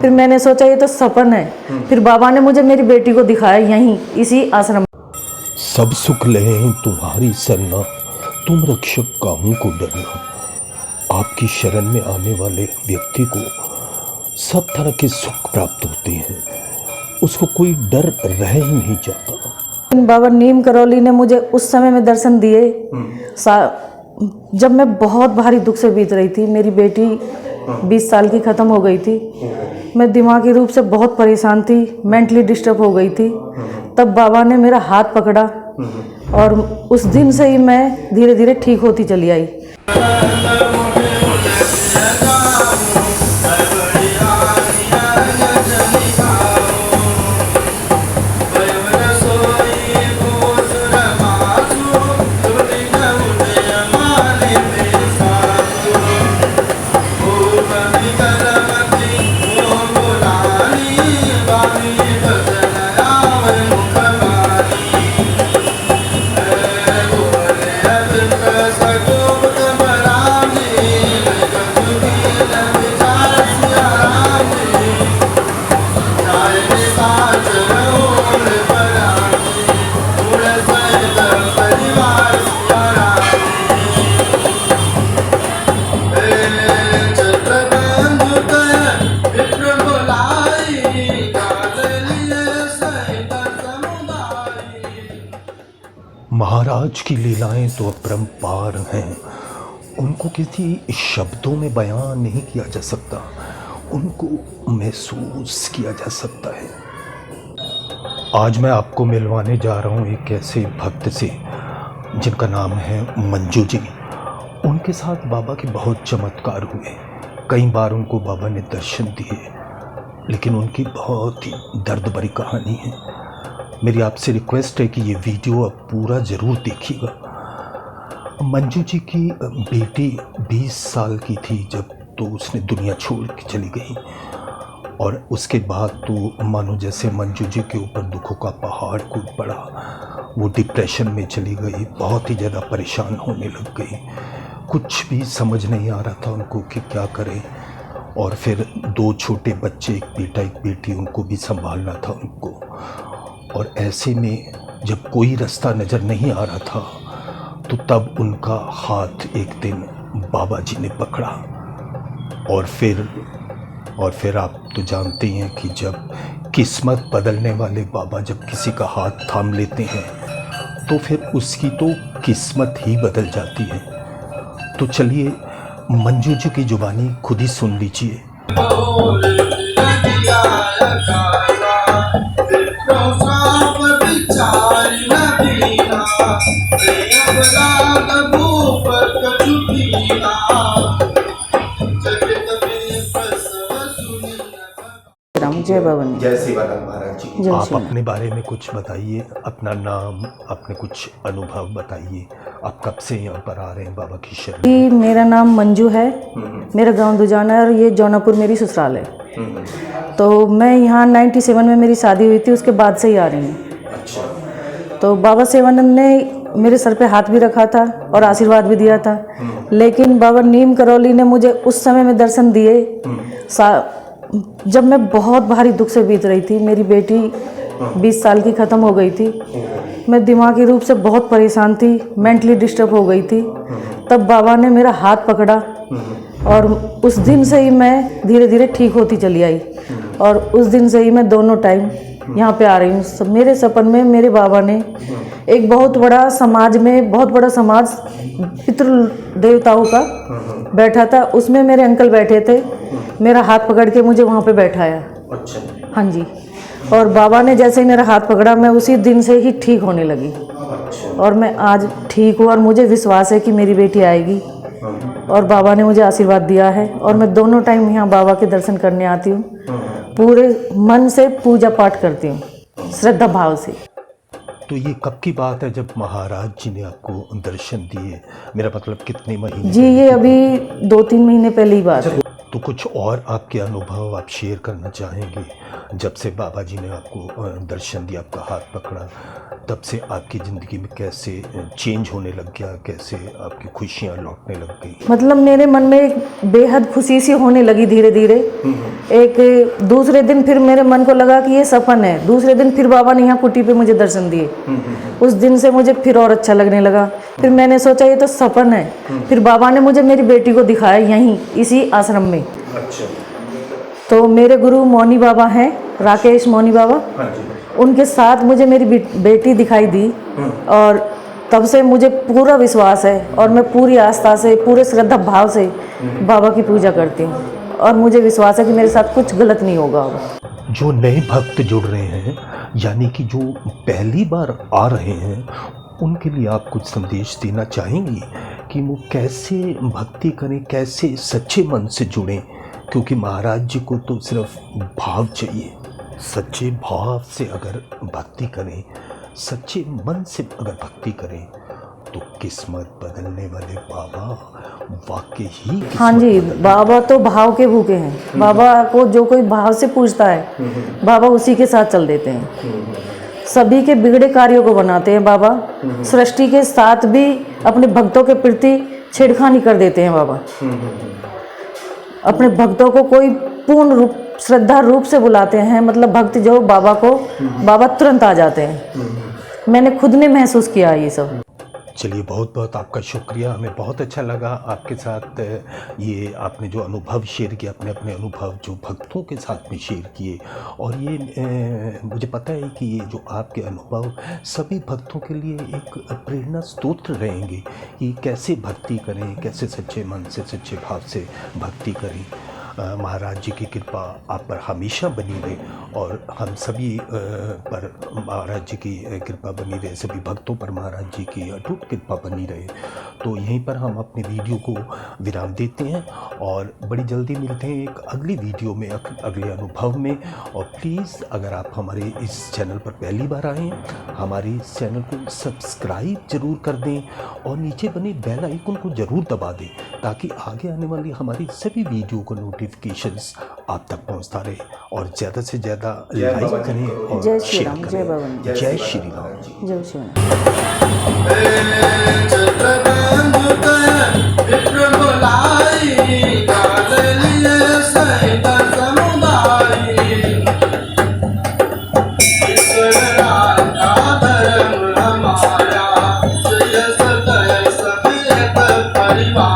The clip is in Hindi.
फिर मैंने सोचा ये तो सपन है। फिर बाबा ने मुझे मेरी बेटी को दिखाया यहीं इसी आश्रम। सब सुख लें तुम्हारी सरना, तुम रक्षक काहू को डरना। आपकी शरण में आने वाले व्यक्ति को सब तरह के सुख प्राप्त होते हैं, उसको कोई डर रह ही नहीं जाता। बाबा नीम करौली ने मुझे उस समय में दर्शन दिए जब मैं बहुत भारी दुख से बीत रही थी। मेरी बेटी 20 साल की ख़त्म हो गई थी। मैं दिमागी रूप से बहुत परेशान थी, मेंटली डिस्टर्ब हो गई थी। तब बाबा ने मेरा हाथ पकड़ा और उस दिन से ही मैं धीरे धीरे ठीक होती चली आई। महाराज की लीलाएं तो अपरंपार हैं, उनको किसी शब्दों में बयान नहीं किया जा सकता, उनको महसूस किया जा सकता है। आज मैं आपको मिलवाने जा रहा हूँ एक ऐसे भक्त से जिनका नाम है मंजू जी। उनके साथ बाबा के बहुत चमत्कार हुए, कई बार उनको बाबा ने दर्शन दिए, लेकिन उनकी बहुत ही दर्द भरी कहानी है। मेरी आपसे रिक्वेस्ट है कि ये वीडियो आप पूरा ज़रूर देखिएगा। मंजू जी की बेटी 20 साल की थी जब तो उसने दुनिया छोड़ के चली गई, और उसके बाद तो मानो जैसे मंजू जी के ऊपर दुखों का पहाड़ कूद पड़ा। वो डिप्रेशन में चली गई, बहुत ही ज़्यादा परेशान होने लग गई, कुछ भी समझ नहीं आ रहा था उनको कि क्या करें। और फिर 2 छोटे बच्चे, एक बेटा एक बेटी, उनको भी संभालना था उनको। और ऐसे में जब कोई रास्ता नज़र नहीं आ रहा था तो तब उनका हाथ एक दिन बाबा जी ने पकड़ा। और फिर आप तो जानते हैं कि जब किस्मत बदलने वाले बाबा जब किसी का हाथ थाम लेते हैं तो फिर उसकी तो किस्मत ही बदल जाती है। तो चलिए मंजू जी की जुबानी खुद ही सुन लीजिए। जय भवानी। जय सेवालाल महाराज जी। जय आप श्री अपने बारे में कुछ बताइए, अपना नाम, अपने कुछ अनुभव बताइए। आप कब से यहाँ पर आ रहे हैं बाबा की शरण? जी, मेरा नाम मंजू है, मेरा गांव दुजाना है और ये जौनापुर मेरी ससुराल है। तो मैं यहाँ 97 में मेरी शादी हुई थी, उसके बाद से ही आ रही हूँ। अच्छा। तो बाबा सेवानंद ने मेरे सर पे हाथ भी रखा था और आशीर्वाद भी दिया था, लेकिन बाबा नीम करौली ने मुझे उस समय में दर्शन दिए जब मैं बहुत भारी दुख से बीत रही थी। मेरी बेटी 20 साल की ख़त्म हो गई थी। मैं दिमागी रूप से बहुत परेशान थी, मेंटली डिस्टर्ब हो गई थी। तब बाबा ने मेरा हाथ पकड़ा और उस दिन से ही मैं धीरे धीरे ठीक होती चली आई। और उस दिन से ही मैं दोनों टाइम यहाँ पे आ रही हूँ। मेरे सपन में मेरे बाबा ने एक बहुत बड़ा समाज पितृ देवताओं का बैठा था, उसमें मेरे अंकल बैठे थे, मेरा हाथ पकड़ के मुझे वहाँ पे बैठाया। अच्छा। हाँ जी। और बाबा ने जैसे ही मेरा हाथ पकड़ा मैं उसी दिन से ही ठीक होने लगी। अच्छा। और मैं आज ठीक हूँ और मुझे विश्वास है कि मेरी बेटी आएगी। और बाबा ने मुझे आशीर्वाद दिया है और मैं दोनों टाइम यहाँ बाबा के दर्शन करने आती हूँ, पूरे मन से पूजा पाठ करती हूँ, श्रद्धा भाव से। तो ये कब की बात है जब महाराज जी ने आपको दर्शन दिए? मेरा मतलब कितने महीने? जी, ये अभी 2-3 महीने पहले ही बात है। तो कुछ और आपके अनुभव आप शेयर करना चाहेंगे? जब से बाबा जी ने आपको दर्शन दिया, आपका हाथ पकड़ा, तब से आपकी ज़िंदगी में कैसे चेंज होने लग गया, कैसे आपकी खुशियाँ लौटने लग गई? मतलब मेरे मन में एक बेहद खुशी सी होने लगी धीरे धीरे। एक दूसरे दिन फिर मेरे मन को लगा कि ये सपन है। दूसरे दिन फिर बाबा ने यहाँ कुटी पे मुझे दर्शन दिए। उस दिन से मुझे फिर और अच्छा लगने लगा। फिर मैंने सोचा ये तो सपन है। फिर बाबा ने मुझे मेरी बेटी को दिखाया यहीं इसी आश्रम में। अच्छा। तो मेरे गुरु मौनी बाबा हैं, राकेश मौनी बाबा। हाँ जी। उनके साथ मुझे मेरी बेटी दिखाई दी और तब से मुझे पूरा विश्वास है और मैं पूरी आस्था से, पूरे श्रद्धा भाव से बाबा की पूजा करती हूँ और मुझे विश्वास है कि मेरे साथ कुछ गलत नहीं होगा। जो नए भक्त जुड़ रहे हैं, यानी कि जो पहली बार आ रहे हैं, उनके लिए आप कुछ संदेश देना चाहेंगी कि वो कैसे भक्ति करें, कैसे सच्चे मन से जुड़ें? क्योंकि महाराज जी को तो सिर्फ भाव चाहिए। सच्चे भाव से अगर भक्ति करें, सच्चे मन से अगर भक्ति करें, तो किस्मत बदलने वाले बाबा वाकई ही हाँ जी, बाबा तो भाव के भूखे हैं। बाबा को जो कोई भाव से पूछता है, बाबा उसी के साथ चल देते हैं। सभी के बिगड़े कार्यों को बनाते हैं बाबा। सृष्टि के साथ भी अपने भक्तों के प्रति छेड़खानी कर देते हैं बाबा। अपने भक्तों को कोई पूर्ण रूप, श्रद्धा रूप से बुलाते हैं। मतलब भक्त जो बाबा को, बाबा तुरंत आ जाते हैं। मैंने खुद ने महसूस किया ये सब। चलिए, बहुत बहुत आपका शुक्रिया। हमें बहुत अच्छा लगा आपके साथ ये आपने जो अनुभव शेयर किया, अपने अपने अनुभव जो भक्तों के साथ में शेयर किए। और ये मुझे पता है कि ये जो आपके अनुभव सभी भक्तों के लिए एक प्रेरणा स्रोत रहेंगे कि कैसे भक्ति करें, कैसे सच्चे मन से, सच्चे भाव से भक्ति करें। महाराज जी की कृपा आप पर हमेशा बनी रहे और हम सभी पर महाराज जी की कृपा बनी रहे, सभी भक्तों पर महाराज जी की अटूट कृपा बनी रहे। तो यहीं पर हम अपने वीडियो को विराम देते हैं और बड़ी जल्दी मिलते हैं एक अगली वीडियो में, अगले अनुभव में। और प्लीज़ अगर आप हमारे इस चैनल पर पहली बार आए हैं, हमारे इस चैनल को सब्सक्राइब ज़रूर कर दें और नीचे बने बेल आइकन को ज़रूर दबा दें ताकि आगे आने वाली हमारी सभी वीडियो को नोटिफिकेशंस आप तक पहुंचता रहे। और ज़्यादा से ज़्यादा लाइक करें और जय श्री शेयर राम, करें। जय बाबा, जय श्री राम। जय श्री राम। परिवार